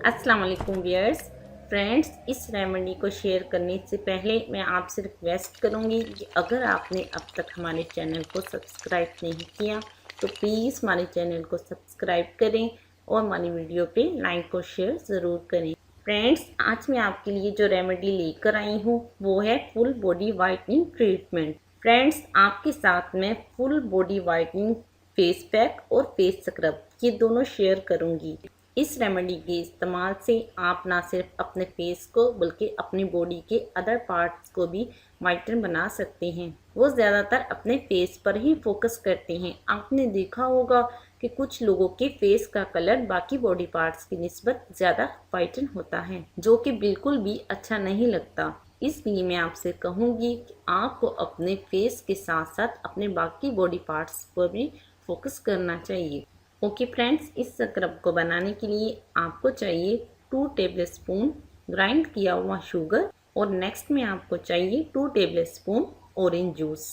अस्सलाम वालेकुम viewers friends, इस रेमेडी को शेयर करने से पहले मैं आपसे रिक्वेस्ट करूंगी कि अगर आपने अब तक हमारे चैनल को सब्सक्राइब नहीं किया तो प्लीज़ हमारे चैनल को सब्सक्राइब करें और हमारी वीडियो पे लाइक और शेयर ज़रूर करें। फ्रेंड्स, आज मैं आपके लिए जो रेमेडी लेकर आई हूँ वो है full body whitening treatment. Friends, आपके साथ में full body whitening face pack और फेस स्क्रब ये दोनों शेयर करूंगी। इस रेमेडी के इस्तेमाल से आप ना सिर्फ अपने फेस को बल्कि अपनी बॉडी के अदर पार्ट्स को भी वाइटन बना सकते हैं। वो ज़्यादातर अपने फेस पर ही फोकस करते हैं। आपने देखा होगा कि कुछ लोगों के फेस का कलर बाकी बॉडी पार्ट्स की निस्बत ज़्यादा वाइटन होता है, जो कि बिल्कुल भी अच्छा नहीं लगता। इसलिए मैं आपसे कहूँगी कि आपको अपने फेस के साथ साथ अपने बाकी बॉडी पार्ट्स पर भी फोकस करना चाहिए। ओके फ्रेंड्स, इस स्क्रब को बनाने के लिए आपको चाहिए 2 टेबलस्पून ग्राइंड किया हुआ शुगर और नेक्स्ट में आपको चाहिए 2 टेबलस्पून ऑरेंज जूस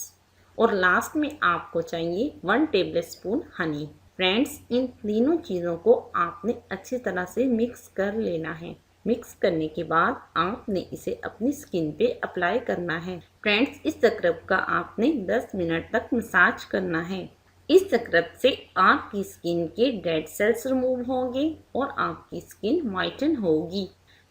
और लास्ट में आपको चाहिए 1 टेबलस्पून हनी। फ्रेंड्स, इन तीनों चीज़ों को आपने अच्छी तरह से मिक्स कर लेना है। मिक्स करने के बाद आपने इसे अपनी स्किन पे अप्लाई करना है। फ्रेंड्स, इस स्क्रब का आपने 10 मिनट तक मसाज करना है। इस स्क्रब से आपकी स्किन के डेड सेल्स रिमूव होंगे और आपकी स्किन वाइटन होगी।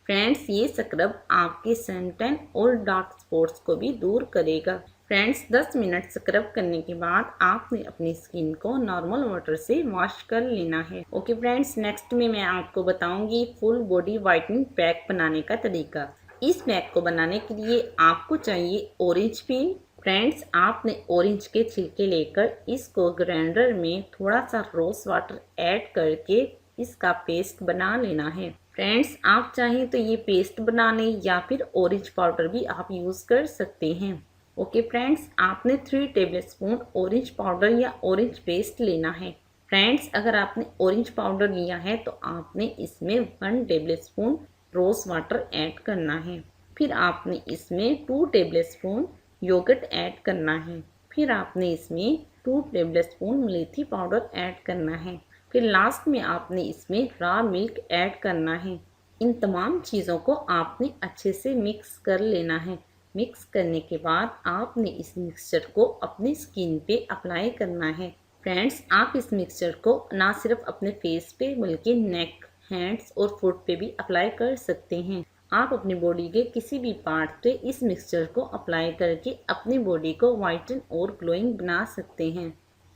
फ्रेंड्स, ये स्क्रब आपके सन टैन और डार्क स्पॉट्स को भी दूर करेगा। फ्रेंड्स, 10 मिनट स्क्रब करने के बाद आपने अपनी स्किन को नॉर्मल वाटर से वॉश कर लेना है। ओके फ्रेंड्स, नेक्स्ट में मैं आपको बताऊंगी फुल बॉडी वाइटनिंग पैक बनाने का तरीका। इस पैक को बनाने के लिए आपको चाहिए ऑरेंज पील। फ्रेंड्स, आपने ऑरेंज के छिलके लेकर इसको ग्राइंडर में थोड़ा सा रोज वाटर ऐड करके इसका पेस्ट बना लेना है। फ्रेंड्स, आप चाहें तो ये पेस्ट बना लें या फिर ऑरेंज पाउडर भी आप यूज़ कर सकते हैं। ओके फ्रेंड्स, आपने 3 टेबलस्पून ऑरेंज पाउडर या ऑरेंज पेस्ट लेना है। फ्रेंड्स, अगर आपने ऑरेंज पाउडर लिया है तो आपने इसमें 1 टेबलस्पून रोज वाटर ऐड करना है। फिर आपने इसमें 2 टेबलस्पून योगर्ट ऐड करना है। फिर आपने इसमें 2 टेबलस्पून मुलेठी पाउडर ऐड करना है। फिर लास्ट में आपने इसमें रॉ मिल्क ऐड करना है। इन तमाम चीज़ों को आपने अच्छे से मिक्स कर लेना है। मिक्स करने के बाद आपने इस मिक्सचर को अपनी स्किन पे अप्लाई करना है। फ्रेंड्स, आप इस मिक्सचर को ना सिर्फ अपने फेस पे बल्कि नेक, हैंड्स और फुट पे भी अप्लाई कर सकते हैं। आप अपनी बॉडी के किसी भी पार्ट पे इस मिक्सचर को अप्लाई करके अपनी बॉडी को वाइटन और ग्लोइंग बना सकते हैं।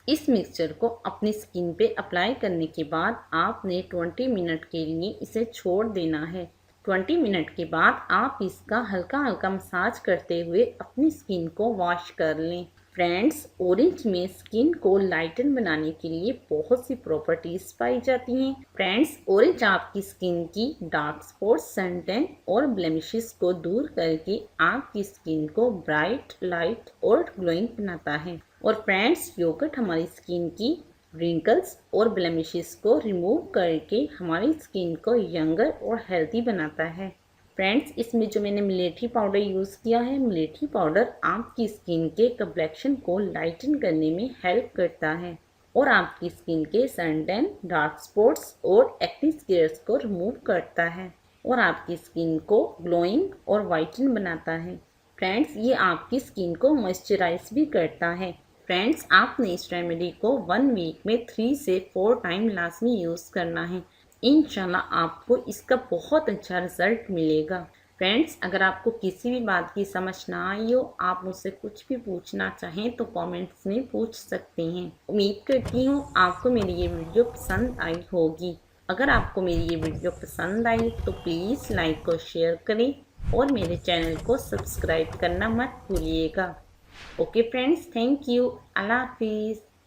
इस मिक्सचर को अपनी स्किन पे अप्लाई करने के बाद आपने 20 मिनट के लिए इसे छोड़ देना है। 20 मिनट के बाद आप इसका हल्का हल्का मसाज करते हुए अपनी स्किन को वॉश कर लें। फ्रेंड्स, ऑरेंज में स्किन को लाइटन बनाने के लिए बहुत सी प्रॉपर्टीज पाई जाती हैं। फ्रेंड्स, ऑरेंज आपकी स्किन की डार्क स्पॉट्स, सन टैन और ब्लेमिशेस को दूर करके आपकी स्किन को ब्राइट, लाइट और ग्लोइंग बनाता है। और फ्रेंड्स, योगर्ट हमारी स्किन की रिंकल्स और ब्लेमिशेस को रिमूव करके हमारी स्किन को यंगर और हेल्दी बनाता है। फ्रेंड्स, इसमें जो मैंने मुलेठी पाउडर यूज़ किया है, मुलेठी पाउडर आपकी स्किन के कम्प्लेक्शन को लाइटन करने में हेल्प करता है और आपकी स्किन के सन टैन, डार्क स्पॉट्स और एक्ने स्केयर्स को रिमूव करता है और आपकी स्किन को ग्लोइंग और वाइटन बनाता है। फ्रेंड्स, ये आपकी स्किन को मॉइस्चराइज भी करता है। फ्रेंड्स, आपने इस रेमेडी को 1 वीक में 3 से 4 टाइम लाजमी यूज़ करना है। इंशाल्लाह आपको इसका बहुत अच्छा रिजल्ट मिलेगा। फ्रेंड्स, अगर आपको किसी भी बात की समझ ना आई हो, आप मुझसे कुछ भी पूछना चाहें तो कमेंट्स में पूछ सकते हैं। उम्मीद करती हूँ आपको मेरी ये वीडियो पसंद आई होगी। अगर आपको मेरी ये वीडियो पसंद आई तो प्लीज़ लाइक और शेयर करें और मेरे चैनल को सब्सक्राइब करना मत भूलिएगा। Okay friends, thank you. अल्लाह हाफिज़।